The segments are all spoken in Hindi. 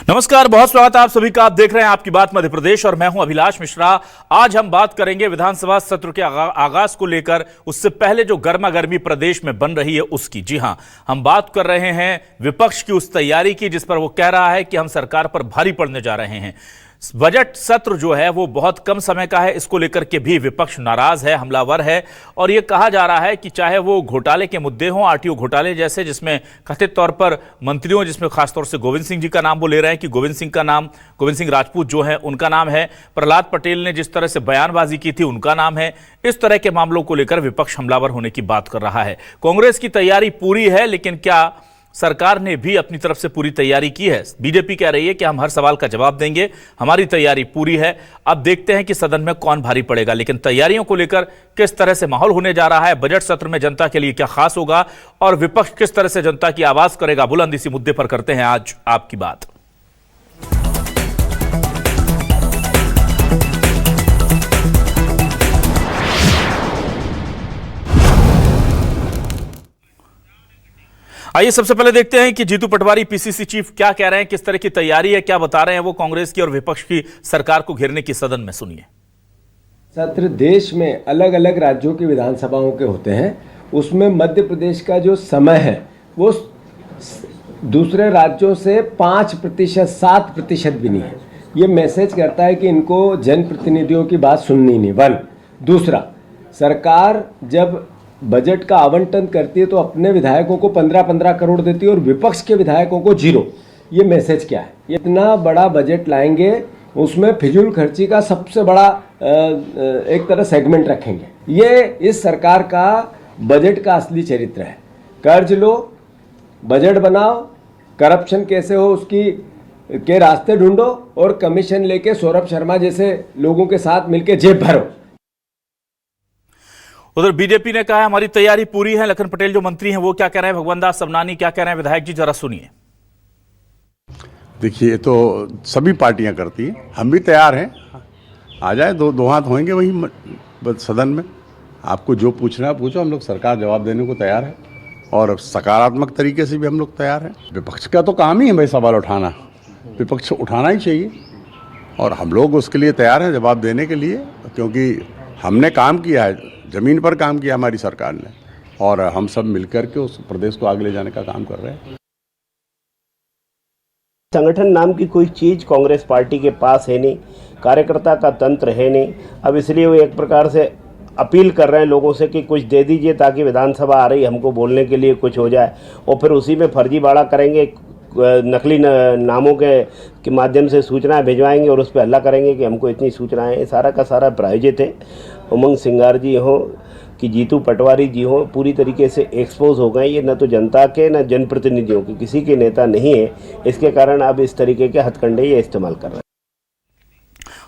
नमस्कार, बहुत स्वागत है आप सभी का। आप देख रहे हैं आपकी बात मध्य प्रदेश और मैं हूं अभिलाष मिश्रा। आज हम बात करेंगे विधानसभा सत्र के आगाज को लेकर, उससे पहले जो गर्मा गर्मी प्रदेश में बन रही है उसकी। जी हां, हम बात कर रहे हैं विपक्ष की उस तैयारी की जिस पर वो कह रहा है कि हम सरकार पर भारी पड़ने जा रहे हैं। बजट सत्र जो है वो बहुत कम समय का है, इसको लेकर के भी विपक्ष नाराज है, हमलावर है। और ये कहा जा रहा है कि चाहे वो घोटाले के मुद्दे हों, आरटीओ घोटाले जैसे, जिसमें कथित तौर पर मंत्रियों, जिसमें खासतौर से गोविंद सिंह जी का नाम वो ले रहे हैं कि गोविंद सिंह राजपूत जो है उनका नाम है, प्रहलाद पटेल ने जिस तरह से बयानबाजी की थी उनका नाम है। इस तरह के मामलों को लेकर विपक्ष हमलावर होने की बात कर रहा है। कांग्रेस की तैयारी पूरी है, लेकिन क्या सरकार ने भी अपनी तरफ से पूरी तैयारी की है? बीजेपी कह रही है कि हम हर सवाल का जवाब देंगे, हमारी तैयारी पूरी है। अब देखते हैं कि सदन में कौन भारी पड़ेगा, लेकिन तैयारियों को लेकर किस तरह से माहौल होने जा रहा है, बजट सत्र में जनता के लिए क्या खास होगा और विपक्ष किस तरह से जनता की आवाज करेगा बुलंद, इसी मुद्दे पर करते हैं आज आपकी बात। आइए सबसे पहले देखते हैं कि जीतू पटवारी पीसीसी चीफ क्या कह रहे हैं, किस तरह की तैयारी है, क्या बता रहे हैं वो कांग्रेस की और विपक्ष की सरकार को घेरने की। सदन में सुनिए। सत्र देश में अलग अलग राज्यों की विधानसभाओं के होते हैं, उसमें मध्य प्रदेश का जो समय है वो दूसरे राज्यों से 5%, 7% भी नहीं है। ये मैसेज करता है कि इनको जनप्रतिनिधियों की बात सुननी नहीं। वन, दूसरा, सरकार जब बजट का आवंटन करती है तो अपने विधायकों को 15-15 करोड़ देती है और विपक्ष के विधायकों को 0। ये मैसेज क्या है? इतना बड़ा बजट लाएंगे, उसमें फिजूल खर्ची का सबसे बड़ा एक तरह सेगमेंट रखेंगे। ये इस सरकार का बजट का असली चरित्र है। कर्ज लो, बजट बनाओ, करप्शन कैसे हो उसकी के रास्ते ढूंढो और कमीशन लेके सौरभ शर्मा जैसे लोगों के साथ मिलकर जेब भरो। उधर बीजेपी ने कहा है हमारी तैयारी पूरी है। लखन पटेल जो मंत्री हैं वो क्या कह रहे हैं, भगवंत दास सबनानी क्या कह रहे हैं, विधायक जी जरा सुनिए। देखिए, तो सभी पार्टियां करती हैं, हम भी तैयार हैं। आ जाए, दो हाथ होंगे वही सदन में। आपको जो पूछना है पूछो, हम लोग सरकार जवाब देने को तैयार है और सकारात्मक तरीके से भी हम लोग तैयार हैं। विपक्ष का तो काम ही है भाई सवाल उठाना, विपक्ष उठाना ही चाहिए और हम लोग उसके लिए तैयार हैं जवाब देने के लिए, क्योंकि हमने काम किया है, जमीन पर काम किया हमारी सरकार ने और हम सब मिलकर के उस प्रदेश को आगे ले जाने का काम कर रहे हैं। संगठन नाम की कोई चीज़ कांग्रेस पार्टी के पास है नहीं, कार्यकर्ता का तंत्र है नहीं। अब इसलिए वो एक प्रकार से अपील कर रहे हैं लोगों से कि कुछ दे दीजिए ताकि विधानसभा आ रही हमको बोलने के लिए कुछ हो जाए, और फिर उसी में फर्जीवाड़ा करेंगे, नकली नामों के माध्यम से सूचनाएं भिजवाएंगे और उस पर हल्ला करेंगे कि हमको इतनी सूचनाएं। सारा का सारा प्रायोजित है। उमंग सिंगार जी हो कि जीतू पटवारी जी हो, पूरी तरीके से एक्सपोज हो गए। ये न तो जनता के न जनप्रतिनिधियों के किसी के नेता नहीं है। इसके कारण अब इस तरीके के हथकंडे ये इस्तेमाल कर रहे हैं।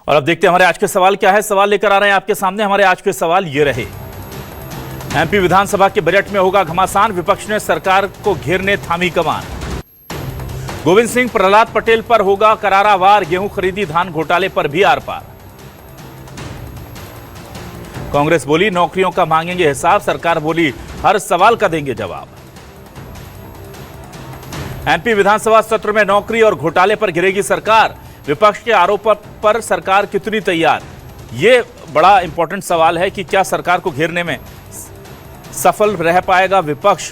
और अब देखते हैं हमारे आज के सवाल क्या है। सवाल लेकर आ रहे हैं आपके सामने। हमारे आज के सवाल ये रहे। एमपी विधानसभा के बजट में होगा घमासान, विपक्ष ने सरकार को घेरने थामी कमान। गोविंद सिंह प्रहलाद पटेल पर होगा करारा वार, गेहूं खरीदी धान घोटाले पर भी आर पार। कांग्रेस बोली नौकरियों का मांगेंगे हिसाब, सरकार बोली हर सवाल का देंगे जवाब। एमपी विधानसभा सत्र में नौकरी और घोटाले पर गिरेगी सरकार, विपक्ष के आरोप पर सरकार कितनी तैयार? यह बड़ा इंपॉर्टेंट सवाल है कि क्या सरकार को घेरने में सफल रह पाएगा विपक्ष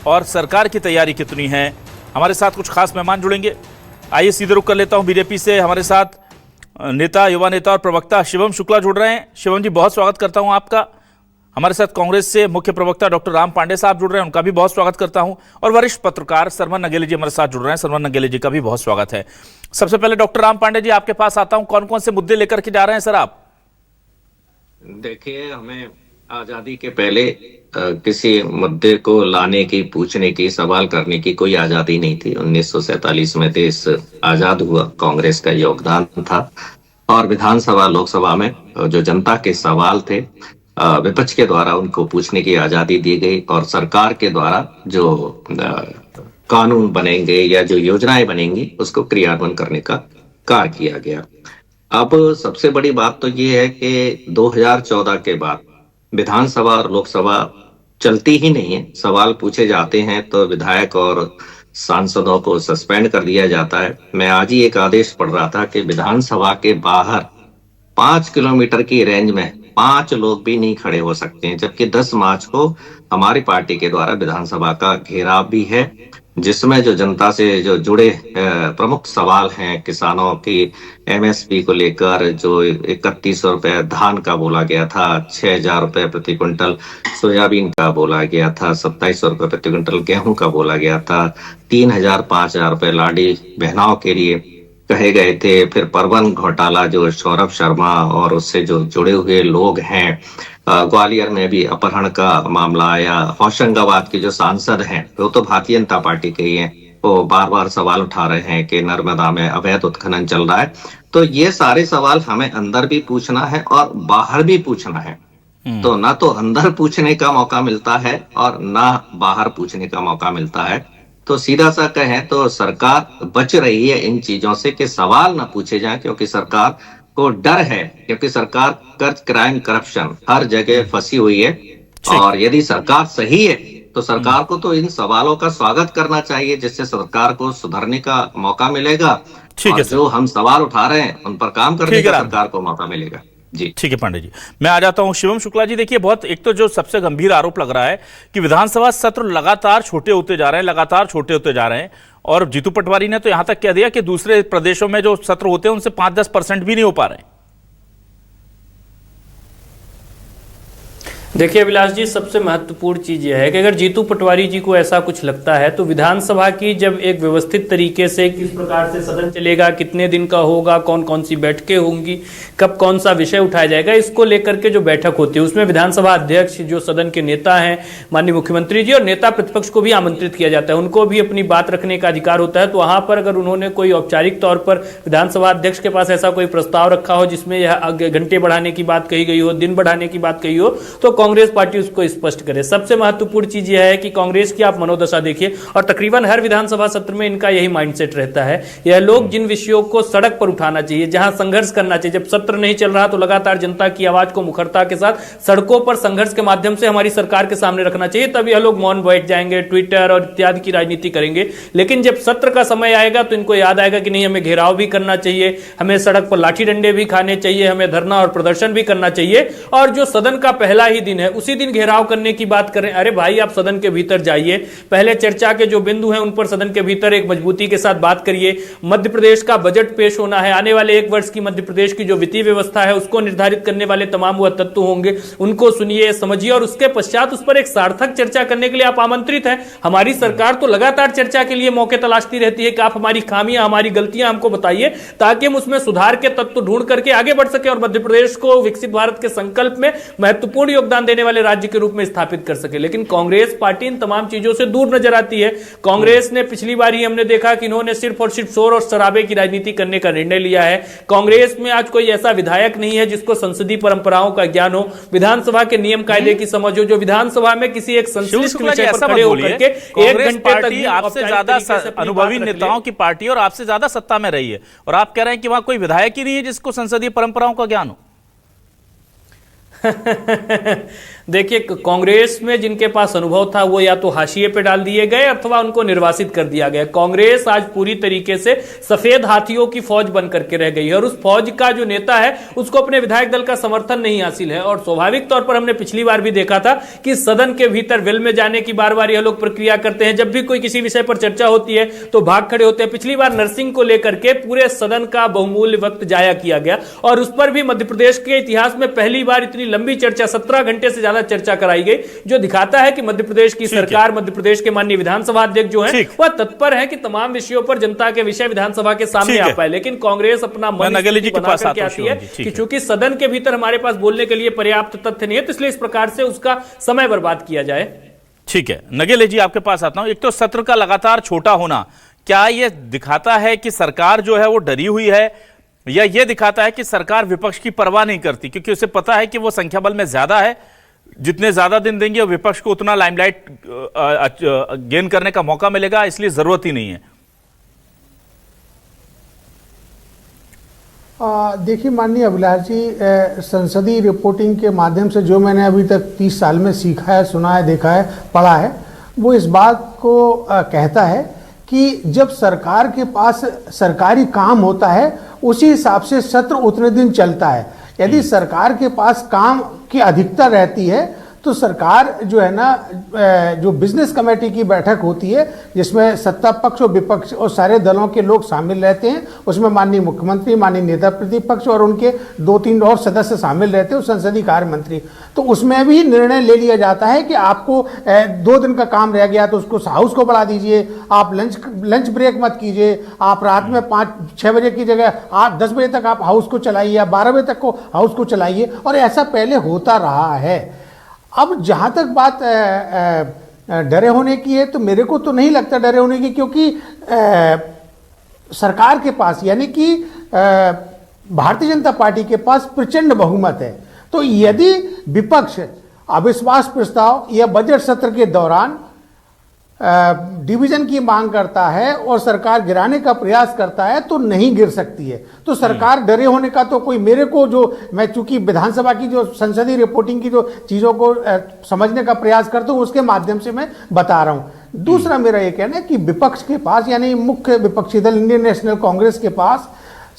और सरकार की तैयारी कितनी है। हमारे साथ कुछ खास मेहमान जुड़ेंगे। आइए सीधे रुख कर लेता हूं बीजेपी से। हमारे साथ नेता, युवा नेता और प्रवक्ता शिवम शुक्ला जुड़ रहे हैं। शिवम जी, बहुत स्वागत करता हूं आपका। हमारे साथ कांग्रेस से मुख्य प्रवक्ता डॉक्टर राम पांडे साहब जुड़ रहे हैं, उनका भी बहुत स्वागत करता हूं। और वरिष्ठ पत्रकार सरवन नगेले जी हमारे साथ जुड़ रहे हैं, सरवन नगेले जी का भी बहुत स्वागत है। सबसे पहले डॉक्टर राम पांडे जी आपके पास आता हूं, कौन कौन से मुद्दे लेकर के जा रहे हैं सर आप? देखिए, हमें आजादी के पहले किसी मुद्दे को लाने की, पूछने की, सवाल करने की कोई आजादी नहीं थी। 1947 में देश आजाद हुआ, कांग्रेस का योगदान था और विधानसभा, लोकसभा में जो जनता के सवाल थे विपक्ष के द्वारा उनको पूछने की आजादी दी गई और सरकार के द्वारा जो कानून बनेंगे या जो योजनाएं बनेंगी उसको क्रियान्वयन करने का कार्य किया गया। अब सबसे बड़ी बात तो ये है कि 2014 के बाद विधानसभा और लोकसभा चलती ही नहीं है। सवाल पूछे जाते हैं तो विधायक और सांसदों को सस्पेंड कर दिया जाता है। मैं आज ही एक आदेश पढ़ रहा था कि विधानसभा के बाहर 5 किलोमीटर की रेंज में 5 लोग भी नहीं खड़े हो सकते हैं, जबकि 10 मार्च को हमारी पार्टी के द्वारा विधानसभा का घेराव भी है, जिसमें जो जनता से जो जुड़े प्रमुख सवाल हैं, किसानों की एमएसपी को लेकर जो 3100 रुपए धान का बोला गया था, 6000 रुपए प्रति क्विंटल सोयाबीन का बोला गया था, 2700 रुपए प्रति क्विंटल गेहूं का बोला गया था, 3000 5000 रुपए लाडी बहनाओं के लिए कहे गए थे। फिर परवन घोटाला जो सौरभ शर्मा और उससे जो जुड़े हुए लोग हैं, ग्वालियर में भी अपहरण का मामला आया, होशंगाबाद के जो सांसद हैं वो तो भारतीय जनता पार्टी के ही हैं, वो बार बार सवाल उठा रहे हैं कि नर्मदा में अवैध उत्खनन चल रहा है। तो ये सारे सवाल हमें अंदर भी पूछना है और बाहर भी पूछना है। तो ना तो अंदर पूछने का मौका मिलता है और ना बाहर पूछने का मौका मिलता है। तो सीधा सा कहें तो सरकार बच रही है इन चीजों से कि सवाल ना पूछे जाएं, क्योंकि सरकार को डर है, क्योंकि सरकार कर्ज, क्राइम, करप्शन हर जगह फंसी हुई है। और यदि सरकार सही है तो सरकार को तो इन सवालों का स्वागत करना चाहिए, जिससे सरकार को सुधरने का मौका मिलेगा। ठीक है, जो हम सवाल उठा रहे हैं उन पर काम करने का सरकार को मौका मिलेगा। जी ठीक है पांडे जी, मैं आ जाता हूं शिवम शुक्ला जी। देखिए, बहुत एक तो जो सबसे गंभीर आरोप लग रहा है कि विधानसभा सत्र लगातार छोटे होते जा रहे हैं, और जीतू पटवारी ने तो यहां तक कह दिया कि दूसरे प्रदेशों में जो सत्र होते हैं उनसे 5-10% भी नहीं हो पा रहे हैं। देखिए अभिलाष जी, सबसे महत्वपूर्ण चीज यह है कि अगर जीतू पटवारी जी को ऐसा कुछ लगता है तो विधानसभा की जब एक व्यवस्थित तरीके से किस प्रकार से सदन चलेगा, कितने दिन का होगा, कौन कौन सी बैठकें होंगी, कब कौन सा विषय उठाया जाएगा, इसको लेकर के जो बैठक होती है उसमें विधानसभा अध्यक्ष, जो सदन के नेता हैं, माननीय मुख्यमंत्री जी और नेता प्रतिपक्ष को भी आमंत्रित किया जाता है, उनको भी अपनी बात रखने का अधिकार होता है। तो वहां पर अगर उन्होंने कोई औपचारिक तौर पर विधानसभा अध्यक्ष के पास ऐसा कोई प्रस्ताव रखा हो जिसमें यह घंटे बढ़ाने की बात कही गई हो, दिन बढ़ाने की बात कही हो, तो कांग्रेस पार्टी उसको स्पष्ट करे। सबसे महत्वपूर्ण चीज यह है कि कांग्रेस की आप मनोदशा देखिए, और तकरीबन हर विधानसभा सत्र में इनका यही माइंडसेट रहता है। यह लोग जिन विषयों को सड़क पर उठाना चाहिए, जहां संघर्ष करना चाहिए, जब सत्र नहीं चल रहा तो लगातार जनता की आवाज को मुखरता के साथ सड़कों पर संघर्ष के माध्यम से हमारी सरकार के सामने रखना चाहिए, तब यह लोग मौन बैठ जाएंगे, ट्विटर और इत्यादि की राजनीति करेंगे। लेकिन जब सत्र का समय आएगा तो इनको याद आएगा कि नहीं, हमें घेराव भी करना चाहिए, हमें सड़क पर लाठी डंडे भी खाने चाहिए, हमें धरना और प्रदर्शन भी करना चाहिए। और जो सदन का पहला ही दिन है उसी दिन घेराव करने की बात करें। अरे भाई, आप सदन के भीतर जाइए, पहले चर्चा के जो बिंदु हैं उन पर सदन के भीतर एक मजबूती के साथ बात करिए। मध्य प्रदेश का बजट पेश होना है, आने वाले 1 वर्ष की मध्य प्रदेश की जो वित्तीय व्यवस्था है उसको निर्धारित करने वाले तमाम वह तत्व होंगे, उनको सुनिए, समझिए, और उसके पश्चात उस पर एक सार्थक चर्चा करने के लिए आप आमंत्रित हैं। हमारी सरकार तो लगातार चर्चा के लिए मौके तलाशती रहती है कि आप हमारी खामियां, हमारी गलतियां हमको बताइए, ताकि हम उसमें सुधार के तत्व ढूंढ करके आगे बढ़ सके और मध्य प्रदेश को विकसित भारत के संकल्प में महत्वपूर्ण योगदान देने वाले राज्य के रूप में स्थापित कर सके। लेकिन कांग्रेस पार्टी इन तमाम चीजों से दूर नजर आती है। कांग्रेस ने पिछली बार ही हमने देखा कि इन्होंने सिर्फ और सिर्फ शोर और शराबे की राजनीति करने का निर्णय लिया है। कांग्रेस में आज कोई ऐसा विधायक नहीं है जिसको संसदीय परंपराओं का ज्ञान हो, विधानसभा के नियम कायदे की समझ हो, जो विधानसभा में किसी एक संश्लिष्ट विषय पर खड़े होकर के 1 घंटे तक आपसे ज्यादा अनुभवी नेताओं की पार्टी और आपसे ज्यादा सत्ता में रही है, और आप कह रहे हैं कि वहां कोई विधायक ही नहीं है जिसको संसदीय परंपराओं का ज्ञान हो। देखिए, कांग्रेस में जिनके पास अनुभव था वो या तो हाशिए पे डाल दिए गए अथवा उनको निर्वासित कर दिया गया। कांग्रेस आज पूरी तरीके से सफेद हाथियों की फौज बन करके रह गई है, और उस फौज का जो नेता है उसको अपने विधायक दल का समर्थन नहीं हासिल है। और स्वाभाविक तौर पर हमने पिछली बार भी देखा था कि सदन के भीतर वेल में जाने की बार बार यह लोग प्रक्रिया करते हैं। जब भी कोई किसी विषय पर चर्चा होती है तो भाग खड़े होते हैं। पिछली बार नर्सिंग को लेकर के पूरे सदन का बहुमूल्य वक्त जाया किया गया, और उस पर भी मध्य प्रदेश के इतिहास में पहली बार इतनी लंबी चर्चा, 17 घंटे से ज्यादा चर्चा कराई गई, जो दिखाता है कि मध्य प्रदेश की सरकार, मध्य प्रदेश के माननीय विधानसभा अध्यक्ष जो है वह तत्पर है कि तमाम विषयों पर जनता के विषय विधानसभा के सामने आ पाए। लेकिन कांग्रेस अपना मन बना करके आती है कि चूंकि सदन के भीतर हमारे पास बोलने के लिए पर्याप्त तथ्य नहीं है, तो इसलिए इस प्रकार से उसका समय बर्बाद किया जाए। ठीक है, नगेले जी आपके पास आता हूं। एक तो सत्र का लगातार छोटा होना, क्या यह दिखाता है कि सरकार जो है वो डरी हुई है, या यह दिखाता है कि सरकार विपक्ष की परवाह नहीं करती, क्योंकि उसे पता है कि वो संख्या बल में ज्यादा है, जितने ज्यादा दिन देंगे विपक्ष को उतना लाइमलाइट गेन करने का मौका मिलेगा, इसलिए जरूरत ही नहीं है? देखिए माननीय अभिलाष जी, संसदीय रिपोर्टिंग के माध्यम से जो मैंने अभी तक 30 साल में सीखा है, सुना है, देखा है, पढ़ा है, वो इस बात को कहता है कि जब सरकार के पास सरकारी काम होता है उसी हिसाब से सत्र उतने दिन चलता है। यदि सरकार के पास काम की अधिकता रहती है तो सरकार जो है ना, जो बिजनेस कमेटी की बैठक होती है जिसमें सत्ता पक्ष और विपक्ष और सारे दलों के लोग शामिल रहते हैं, उसमें माननीय मुख्यमंत्री, माननीय नेता प्रतिपक्ष और उनके 2-3 और सदस्य शामिल रहते हैं, संसदीय कार्य मंत्री। तो उसमें भी निर्णय ले लिया जाता है कि आपको 2 दिन का काम रह गया तो उसको हाउस को बढ़ा दीजिए, आप लंच ब्रेक मत कीजिए, आप रात में 5-6 बजे की जगह 8-10 बजे तक आप हाउस को चलाइए या 12 बजे तक को हाउस को चलाइए। और ऐसा पहले होता रहा है। अब जहाँ तक बात डरे होने की है तो मेरे को तो नहीं लगता डरे होने की, क्योंकि सरकार के पास यानी कि भारतीय जनता पार्टी के पास प्रचंड बहुमत है। तो यदि विपक्ष अविश्वास प्रस्ताव या बजट सत्र के दौरान डिवीजन की मांग करता है और सरकार गिराने का प्रयास करता है तो नहीं गिर सकती है। तो सरकार डरे होने का तो कोई, मेरे को जो मैं चूंकि विधानसभा की जो संसदीय रिपोर्टिंग की जो चीज़ों को समझने का प्रयास करता हूँ उसके माध्यम से मैं बता रहा हूँ। दूसरा मेरा ये कहना है कि विपक्ष के पास यानी मुख्य विपक्षी दल इंडियन नेशनल कांग्रेस के पास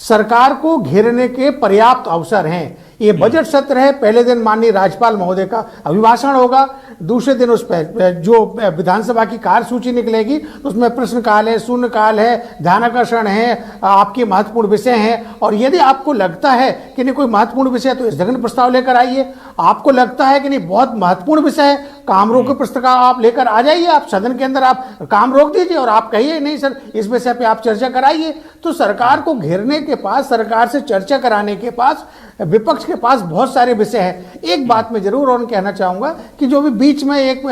सरकार को घेरने के पर्याप्त अवसर हैं। ये बजट सत्र है, पहले दिन माननीय राज्यपाल महोदय का अभिभाषण होगा, दूसरे दिन उस पर जो विधानसभा की कार्यसूची निकलेगी उसमें प्रश्नकाल है, शून्यकाल है, ध्यानाकर्षण है, आपके महत्वपूर्ण विषय हैं। और यदि आपको लगता है कि नहीं कोई महत्वपूर्ण विषय है तो स्थगन प्रस्ताव लेकर आइए, आपको लगता है कि नहीं बहुत महत्वपूर्ण विषय है, काम रोक के प्रस्ताव आप लेकर आ जाइए, आप सदन के अंदर आप काम रोक दीजिए और आप कहिए नहीं सर इस विषय पे आप चर्चा कराइए। तो सरकार को घेरने के पास, सरकार से चर्चा कराने के पास विपक्ष के पास बहुत सारे विषय हैं। एक बात मैं जरूर और कहना चाहूंगा कि जो भी बीच में एक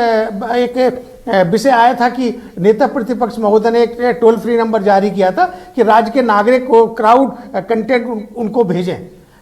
विषय आया था कि नेता प्रतिपक्ष महोदय ने एक टोल फ्री नंबर जारी किया था कि राज्य के नागरिक को क्राउड कंटेंट उनको भेजें।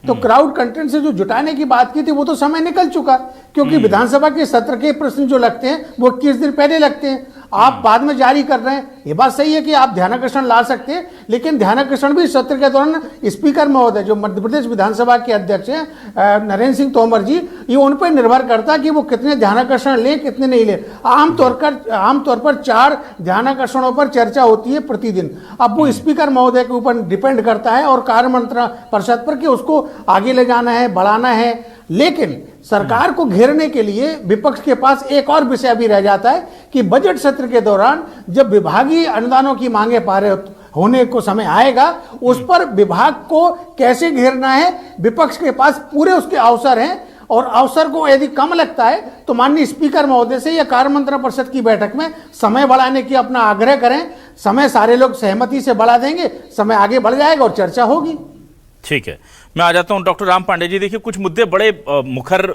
तो क्राउड कंटेंट से जो जुटाने की बात की थी वो तो समय निकल चुका, क्योंकि विधानसभा के सत्र के प्रश्न जो लगते हैं वो 21 दिन पहले लगते हैं, आप बाद में जारी कर रहे हैं। ये बात सही है कि आप ध्यानाकर्षण ला सकते हैं, लेकिन ध्यानाकर्षण भी सत्र के दौरान स्पीकर महोदय जो मध्य प्रदेश विधानसभा के अध्यक्ष हैं नरेंद्र सिंह तोमर जी, ये उन पर निर्भर करता है कि वो कितने ध्यानाकर्षण लें कितने नहीं लें। आमतौर पर 4 ध्यानाकर्षणों पर चर्चा होती है प्रतिदिन। अब वो स्पीकर महोदय के ऊपर डिपेंड करता है और कार्य मंत्रणा परिषद पर कि उसको आगे ले जाना है, बढ़ाना है। लेकिन सरकार को घेरने के लिए विपक्ष के पास एक और विषय भी रह जाता है कि बजट सत्र के दौरान जब विभागीय अनुदानों की मांगे पारित होने को समय आएगा उस पर विभाग को कैसे घेरना है, विपक्ष के पास पूरे उसके अवसर हैं। और अवसर को यदि कम लगता है तो माननीय स्पीकर महोदय से या कार्य मंत्रणा परिषद की बैठक में समय बढ़ाने की अपना आग्रह करें। समय सारे लोग सहमति से बढ़ा देंगे, समय आगे बढ़ जाएगा और चर्चा होगी। ठीक है, मैं आ जाता हूं डॉक्टर राम पांडे जी। देखिए, कुछ मुद्दे बड़े मुखर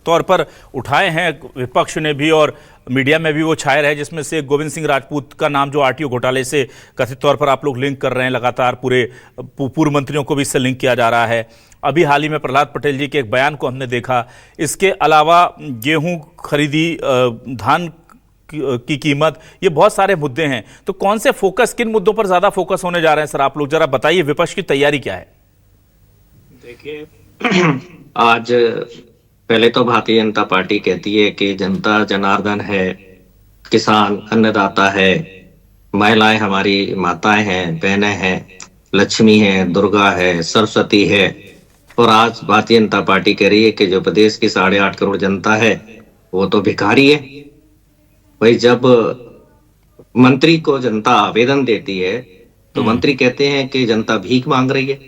तौर पर उठाए हैं विपक्ष ने भी और मीडिया में भी वो छाए रहे, जिसमें से गोविंद सिंह राजपूत का नाम जो आरटीओ घोटाले से कथित तौर पर आप लोग लिंक कर रहे हैं, लगातार पूरे पूर्व मंत्रियों को भी इससे लिंक किया जा रहा है। अभी हाल ही में प्रहलाद पटेल जी के एक बयान को हमने देखा। इसके अलावा गेहूं खरीदी, धान की कीमत, ये बहुत सारे मुद्दे हैं। तो कौन से फोकस, किन मुद्दों पर ज्यादा फोकस होने जा रहे हैं सर, आप लोग जरा बताइए, विपक्ष की तैयारी क्या है? देखिए, आज पहले तो भारतीय जनता पार्टी कहती है कि जनता जनार्दन है, किसान अन्नदाता है, महिलाएं हमारी माताएं हैं, बहनें हैं, लक्ष्मी है, दुर्गा है, सरस्वती है। और आज भारतीय जनता पार्टी कह रही है कि जो प्रदेश की 8.5 करोड़ जनता है वो तो भिखारी है। भाई, जब मंत्री को जनता आवेदन देती है तो मंत्री कहते हैं कि जनता भीख मांग रही है,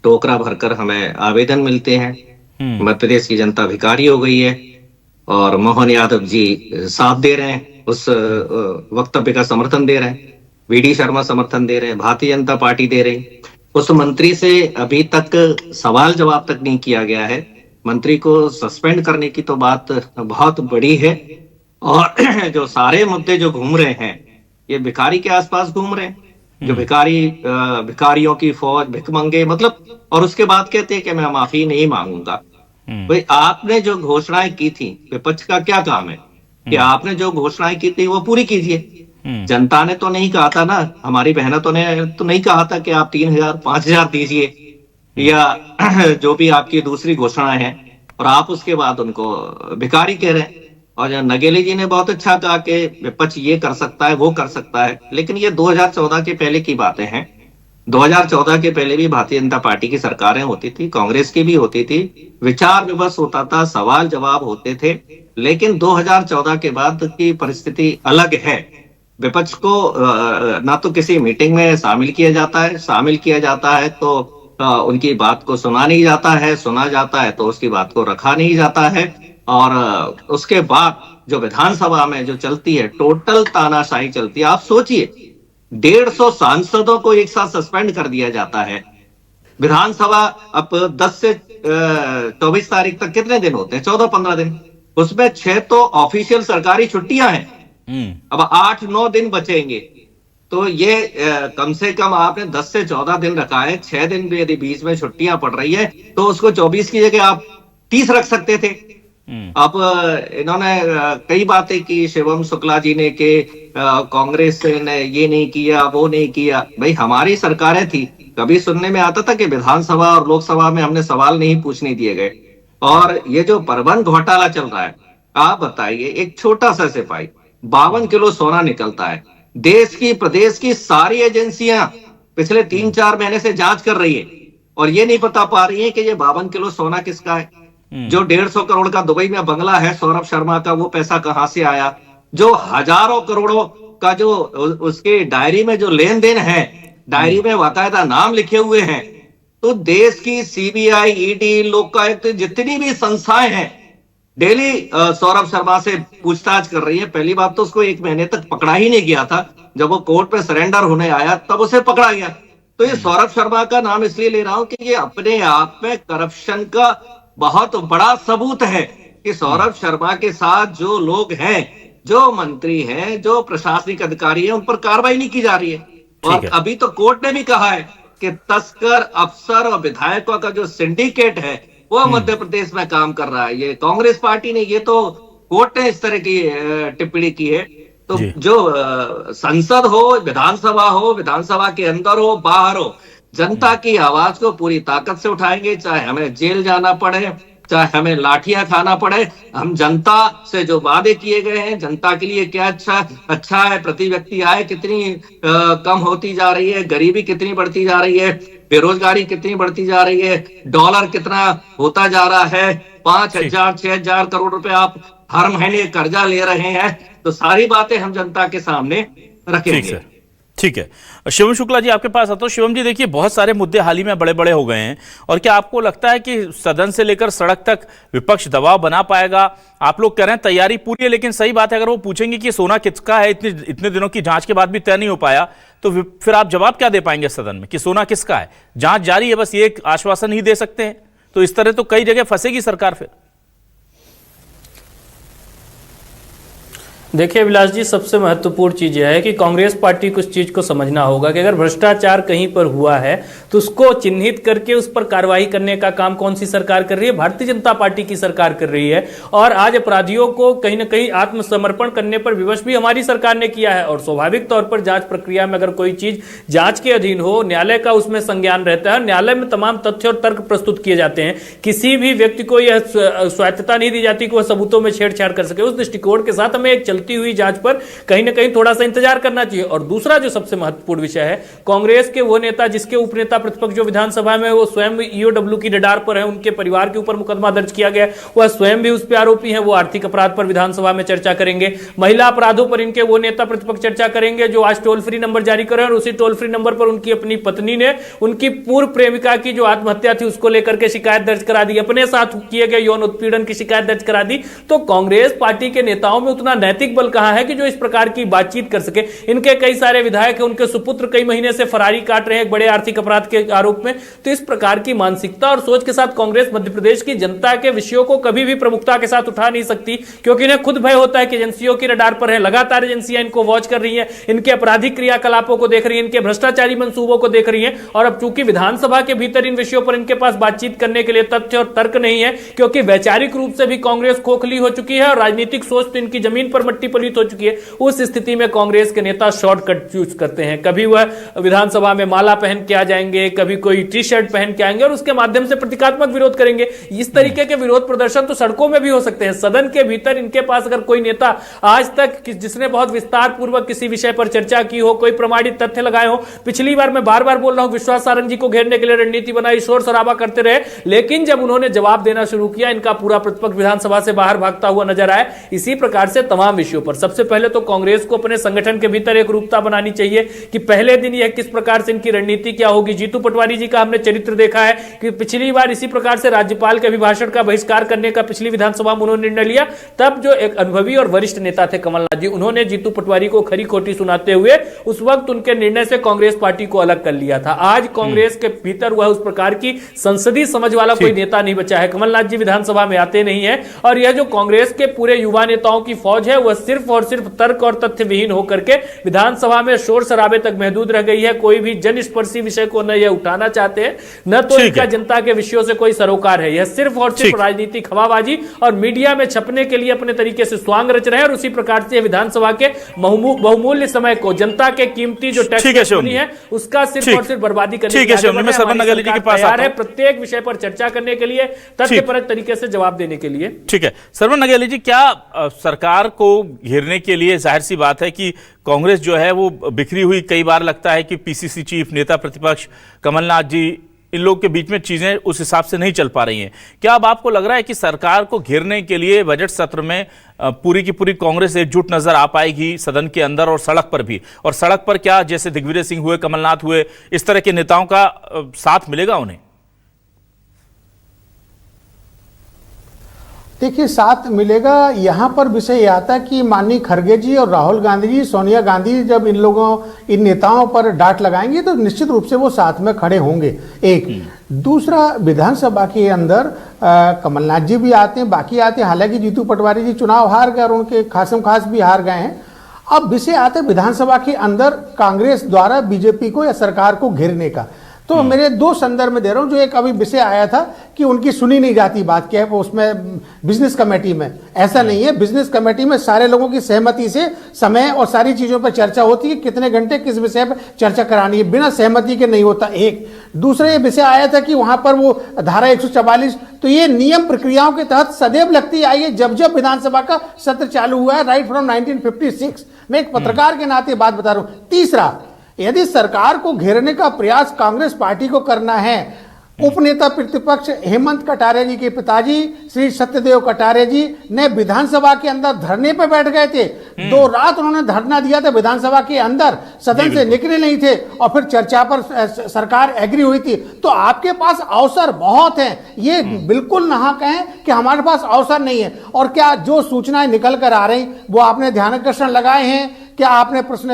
टोकरा भरकर हमें आवेदन मिलते हैं, मध्य प्रदेश की जनता भिखारी हो गई है। और मोहन यादव जी साथ दे रहे हैं, उस वक्तव्य का समर्थन दे रहे हैं, वीडी शर्मा समर्थन दे रहे हैं, भारतीय जनता पार्टी दे रही। उस मंत्री से अभी तक सवाल जवाब तक नहीं किया गया है। मंत्री को सस्पेंड करने की तो बात बहुत बड़ी है। और जो सारे मुद्दे जो घूम रहे हैं ये भिखारी के आसपास घूम रहे हैं, जो भिखारियों की फौज, भिखमंगे, मतलब। और उसके बाद कहते हैं कि मैं माफी नहीं मांगूंगा। भाई, आपने जो घोषणाएं की थी, विपक्ष का क्या काम है कि आपने जो घोषणाएं की थी वो पूरी कीजिए। जनता ने तो नहीं कहा था ना, हमारी बहनों तो ने तो नहीं कहा था कि आप 3,000 5,000 दीजिए या जो भी आपकी दूसरी घोषणाएं हैं, और आप उसके बाद उनको भिखारी कह रहे हैं। और नगेली जी ने बहुत अच्छा कहा कि विपक्ष ये कर सकता है, वो कर सकता है, लेकिन ये 2014 के पहले की बातें हैं। 2014 के पहले भी भारतीय जनता पार्टी की सरकारें होती थी, कांग्रेस की भी होती थी, विचार विमर्श होता था, सवाल जवाब होते थे। लेकिन 2014 के बाद की परिस्थिति अलग है। विपक्ष को ना तो किसी मीटिंग में शामिल किया जाता है तो उनकी बात को सुना नहीं जाता है, सुना जाता है तो उसकी बात को रखा नहीं जाता है। और उसके बाद जो विधानसभा में जो चलती है, टोटल तानाशाही चलती है। आप सोचिए, 150 सांसदों को एक साथ सस्पेंड कर दिया जाता है। विधानसभा अब 10 से 24 तारीख तक कितने दिन होते हैं? 14-15 दिन। उसमें 6 तो ऑफिशियल सरकारी छुट्टियां हैं। अब 8-9 दिन बचेंगे, तो ये कम से कम आपने 10 से 14 दिन रखा है। 6 दिन भी यदि बीच में छुट्टियां पड़ रही है तो उसको 24 की जगह आप 30 रख सकते थे। अब इन्होंने कई बातें की, शिवम शुक्ला जी ने, कि कांग्रेस ने ये नहीं किया, वो नहीं किया। भाई हमारी सरकारें थी, कभी सुनने में आता था कि विधानसभा और लोकसभा में हमने सवाल नहीं पूछने दिए गए। और ये जो प्रबंध घोटाला चल रहा है, आप बताइए, एक छोटा सा सिपाही 52 किलो सोना निकलता है। देश की प्रदेश की सारी एजेंसियां पिछले 3-4 महीने से जांच कर रही है और ये नहीं बता पा रही है कि ये 52 किलो सोना किसका है। जो 150 करोड़ का दुबई में बंगला है सौरभ शर्मा का, वो पैसा कहां से आया? जो हजारों करोड़ों का जो उसके डायरी में जो लेन देन है, डायरी में बाकायदा नाम लिखे हुए हैं। तो देश की सीबीआई, ईडी, लोकायुक्त, जितनी भी संस्थाएं हैं, डेली सौरभ शर्मा से पूछताछ कर रही है। पहली बात तो उसको 1 महीने तक पकड़ा ही नहीं गया था। जब वो कोर्ट पे सरेंडर होने आया तब उसे पकड़ा गया। तो ये सौरभ शर्मा का नाम इसलिए ले रहा हूं कि ये अपने आप में करप्शन का बहुत बड़ा सबूत है कि सौरभ शर्मा के साथ जो लोग हैं, जो मंत्री हैं, जो प्रशासनिक अधिकारी हैं, उन पर कार्रवाई नहीं की जा रही है। और अभी तो कोर्ट ने भी कहा है कि तस्कर, अफसर और विधायकों का जो सिंडिकेट है वो मध्य प्रदेश में काम कर रहा है। ये कांग्रेस पार्टी ने, ये तो कोर्ट ने इस तरह की टिप्पणी की है। तो जो संसद हो, विधानसभा हो, विधानसभा के अंदर हो, बाहर हो, जनता की आवाज को पूरी ताकत से उठाएंगे, चाहे हमें जेल जाना पड़े, चाहे हमें लाठियां खाना पड़े। हम जनता से जो वादे किए गए हैं, जनता के लिए क्या अच्छा है, प्रति व्यक्ति आय कितनी कम होती जा रही है, गरीबी कितनी बढ़ती जा रही है, बेरोजगारी कितनी बढ़ती जा रही है, डॉलर कितना होता जा रहा है, 5,000-6,000 करोड़ रुपए आप हर महीने कर्जा ले रहे हैं। तो सारी बातें हम जनता के सामने रखेंगे। ठीक है, शिवम शुक्ला जी आपके पास आता हूं। शिवम जी, देखिए बहुत सारे मुद्दे हाल ही में बड़े बड़े हो गए हैं, और क्या आपको लगता है कि सदन से लेकर सड़क तक विपक्ष दबाव बना पाएगा? आप लोग कह रहे हैं तैयारी पूरी है, लेकिन सही बात है, अगर वो पूछेंगे कि सोना किसका है, इतने दिनों की जांच के बाद भी तय नहीं हो पाया, तो फिर आप जवाब क्या दे पाएंगे सदन में कि सोना किसका है? जांच जारी है, बस ये एक आश्वासन ही दे सकते हैं। तो इस तरह तो कई जगह फंसेगी सरकार फिर। देखिए अभिलाष जी, सबसे महत्वपूर्ण चीज यह है कि कांग्रेस पार्टी को इस चीज को समझना होगा कि अगर भ्रष्टाचार कहीं पर हुआ है तो उसको चिन्हित करके उस पर कार्रवाई करने का काम कौन सी सरकार कर रही है? भारतीय जनता पार्टी की सरकार कर रही है। और आज अपराधियों को कहीं ना कहीं आत्मसमर्पण करने पर विवश भी हमारी सरकार ने किया है। और स्वाभाविक तौर पर जांच प्रक्रिया में अगर कोई चीज जांच के अधीन हो, न्यायालय का उसमें संज्ञान रहता है, न्यायालय में तमाम तथ्य और तर्क प्रस्तुत किए जाते हैं। किसी भी व्यक्ति को यह स्वायत्तता नहीं दी जाती कि वह सबूतों में छेड़छाड़ कर सके। उस दृष्टिकोण के साथ हमें एक चलती हुई जांच पर कहीं ना कहीं थोड़ा सा इंतजार करना चाहिए। और दूसरा जो सबसे महत्वपूर्ण विषय है, कांग्रेस के वो नेता जिसके उपनेता प्रतिपक्ष जो विधानसभा में वो स्वयं ईओडब्ल्यू की रडार पर है, उनके परिवार के ऊपर मुकदमा दर्ज किया गया, वह स्वयं भी उस पर आरोपी हैं। वो आर्थिक अपराध पर विधानसभा में चर्चा करेंगे। महिला अपराधों पर इनके वो नेता प्रतिपक्ष चर्चा करेंगे जो आज टोल फ्री नंबर जारी करे, और उसी टोल फ्री नंबर पर उनकी अपनी पत्नी ने उनकी पूर्व प्रेमिका की जो आत्महत्या थी उसको लेकर के शिकायत दर्ज करा दी, अपने साथ किए गए यौन उत्पीड़न की शिकायत दर्ज करा दी। तो कांग्रेस पार्टी के नेताओं में उतना नैतिक बल कहां है कि जो इस प्रकार की बातचीत कर सके? इनके कई सारे विधायक हैं, उनके सुपुत्र कई महीने से फरारी काट रहे हैं बड़े आर्थिक अपराध के आरोप में। तो इस प्रकार की मानसिकता और सोच के साथ कांग्रेस मध्य प्रदेश की जनता के विषयों को कभी भी प्रमुखता के साथ उठा नहीं सकती, क्योंकि इन्हें खुद भय होता है कि एजेंसियों की रडार पर है, लगातार एजेंसियां इनको वॉच कर रही हैं, इनके आपराधिक क्रियाकलापों को देख रही हैं, इनके भ्रष्टाचारी मंसूबों को देख रही हैं। और अब चूंकि विधानसभा के भीतर इन विषयों पर इनके पास बातचीत करने के लिए तथ्य और तर्क नहीं है, क्योंकि वैचारिक रूप से भी कांग्रेस खोखली हो चुकी है और राजनीतिक सोच तो इनकी जमीन पर पट्टी पलीत हो चुकी है। उस स्थिति में कांग्रेस के नेता शॉर्टकट चूज करते हैं। कभी वह विधानसभा में माला पहन के आ जाएंगे, कभी कोई टी शर्ट पहन के आएंगे और उसके माध्यम से प्रतीकात्मक विरोध करेंगे। इस तरीके के विरोध प्रदर्शन तो सड़कों में भी हो सकते हैं। सदन के भीतर इनके पास अगर कोई नेता आज तक जिसने बहुत विस्तार पूर्वक किसी विषय पर चर्चा की हो, कोई प्रमाणित तथ्य लगाए हो, पिछली बार मैं बार बार बोल रहा हूं, विश्वास सारंग जी को घेरने के लिए रणनीति बनाई, शोर शराबा करते रहे, लेकिन जब उन्होंने जवाब देना शुरू किया, इनका पूरा प्रतिपक्ष विधानसभा से बाहर भागता हुआ नजर आया। इसी प्रकार से तमाम विषयों पर सबसे पहले तो कांग्रेस को अपने संगठन के भीतर एक रूपता बनानी चाहिए कि पहले दिन यह किस प्रकार से इनकी रणनीति क्या होगी। जीतू पटवारी जी का हमने चरित्र देखा है कि पिछली बार इसी प्रकार से राज्यपाल के अभिभाषण का बहिष्कार करने का पिछली विधानसभा में उन्होंने निर्णय लिया। तब जो एक अनुभवी और वरिष्ठ नेता थे कमलनाथ जी, उन्होंने जीतू पटवारी को खरी खोटी सुनाते हुए उस वक्त उनके निर्णय से कांग्रेस पार्टी को अलग कर लिया था। आज कांग्रेस के भीतर वह उस प्रकार की संसदीय समझ वाला कोई नेता नहीं बचा है। कमलनाथ जी विधानसभा में आते नहीं है और यह जो कांग्रेस के पूरे युवा नेताओं की फौज है वह सिर्फ और सिर्फ तर्क और तथ्य विहीन होकर के विधानसभा में शोर शराबे तक महदूद रह गई है। कोई भी जनस्पर्शी विषय को न यह उठाना चाहते हैं, न तो इनका जनता के विषयों से कोई सरोकार है। यह सिर्फ और सिर्फ राजनीतिक हवाबाजी और मीडिया में छपने के लिए अपने तरीके से स्वांग रच रहे हैं और उसी प्रकार से विधानसभा के बहुमूल्य समय को, जनता के कीमती जो टैक्स है उसका सिर्फ और सिर्फ बर्बादी करने है। प्रत्येक विषय पर चर्चा करने के लिए, तथ्यपरक तरीके से जवाब देने के लिए। ठीक है सरवन नगेली जी, क्या सरकार को घेरने के लिए जाहिर सी बात है कि कांग्रेस जो है वो बिखरी हुई, कई बार लगता है कि पीसीसी चीफ, नेता प्रतिपक्ष कमलनाथ जी, इन लोग के बीच में चीजें उस हिसाब से नहीं चल पा रही हैं। क्या अब आपको लग रहा है कि सरकार को घेरने के लिए बजट सत्र में पूरी की पूरी कांग्रेस एकजुट नजर आ पाएगी सदन के अंदर और सड़क पर भी? और सड़क पर क्या, जैसे दिग्विजय सिंह हुए, कमलनाथ हुए, इस तरह के नेताओं का साथ मिलेगा उन्हें? देखिए, साथ मिलेगा। यहाँ पर विषय यह आता है कि माननीय खड़गे जी और राहुल गांधी जी, सोनिया गांधी जी जब इन नेताओं पर डांट लगाएंगे तो निश्चित रूप से वो साथ में खड़े होंगे। एक दूसरा, विधानसभा के अंदर कमलनाथ जी भी आते हैं, बाकी आते हैं। हालांकि जीतू पटवारी जी चुनाव हार गए और उनके खासम खास भी हार गए हैं। अब विषय आता है विधानसभा के अंदर कांग्रेस द्वारा बीजेपी को या सरकार को घेरने का। तो मेरे दो संदर्भ में दे रहा हूं। जो एक अभी विषय आया था कि उनकी सुनी नहीं जाती बात, क्या है वो उसमें बिजनेस कमेटी में, ऐसा नहीं है। बिजनेस कमेटी में सारे लोगों की सहमति से समय और सारी चीजों पर चर्चा होती है, कितने घंटे किस विषय पर चर्चा करानी है, बिना सहमति के नहीं होता। एक दूसरा ये विषय आया था कि वहां पर वो धारा 144, तो ये नियम प्रक्रियाओं के तहत सदैव लगती आई है जब जब विधानसभा का सत्र चालू हुआ है, राइट फ्रॉम 1956। मैं एक पत्रकार के नाते बात बता रहा हूं। तीसरा, यदि सरकार को घेरने का प्रयास कांग्रेस पार्टी को करना है, उपनेता प्रतिपक्ष हेमंत कटारिया जी के पिताजी श्री सत्यदेव कटारिया जी ने विधानसभा के अंदर धरने पर बैठ गए थे। 2 रात उन्होंने धरना दिया था विधानसभा के अंदर, सदन से निकले नहीं थे और फिर चर्चा पर सरकार एग्री हुई थी। तो आपके पास अवसर बहुत हैं, ये बिल्कुल ना कहें कि हमारे पास अवसर नहीं है। और क्या जो सूचनाएं निकल कर आ रही वो आपने ध्यानाकर्षण लगाए हैं, क्या आपने प्रश्न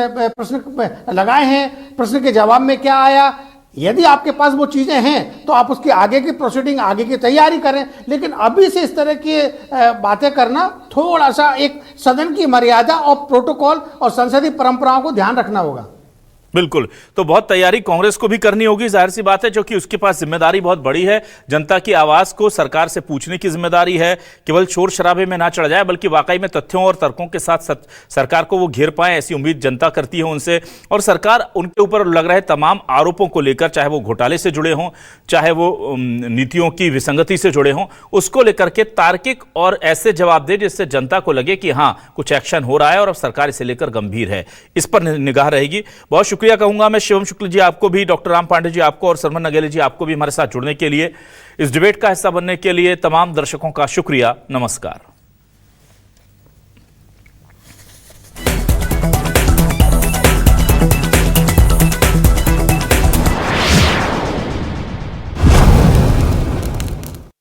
लगाए हैं, प्रश्न के जवाब में क्या आया? यदि आपके पास वो चीजें हैं तो आप उसकी आगे की प्रोसीडिंग, आगे की तैयारी करें। लेकिन अभी से इस तरह की बातें करना, थोड़ा सा एक सदन की मर्यादा और प्रोटोकॉल और संसदीय परंपराओं को ध्यान रखना होगा। बिल्कुल, तो बहुत तैयारी कांग्रेस को भी करनी होगी, जाहिर सी बात है, क्योंकि उसके पास जिम्मेदारी बहुत बड़ी है। जनता की आवाज को सरकार से पूछने की जिम्मेदारी है। केवल शोर शराबे में ना चढ़ जाए, बल्कि वाकई में तथ्यों और तर्कों के साथ सरकार को वो घेर पाए, ऐसी उम्मीद जनता करती है उनसे। और सरकार उनके ऊपर लग रहे तमाम आरोपों को लेकर, चाहे वो घोटाले से जुड़े हों, चाहे वो नीतियों की विसंगति से जुड़े हों, उसको लेकर के तार्किक और ऐसे जवाब दे जिससे जनता को लगे कि हाँ, कुछ एक्शन हो रहा है और अब सरकार इसे लेकर गंभीर है। इस पर निगाह रहेगी। बहुत शुक्रिया कहूंगा मैं शिवम शुक्ल जी आपको भी, डॉक्टर राम पांडे जी आपको और सरवन नगेली जी आपको भी हमारे साथ जुड़ने के लिए, इस डिबेट का हिस्सा बनने के लिए। तमाम दर्शकों का शुक्रिया। नमस्कार।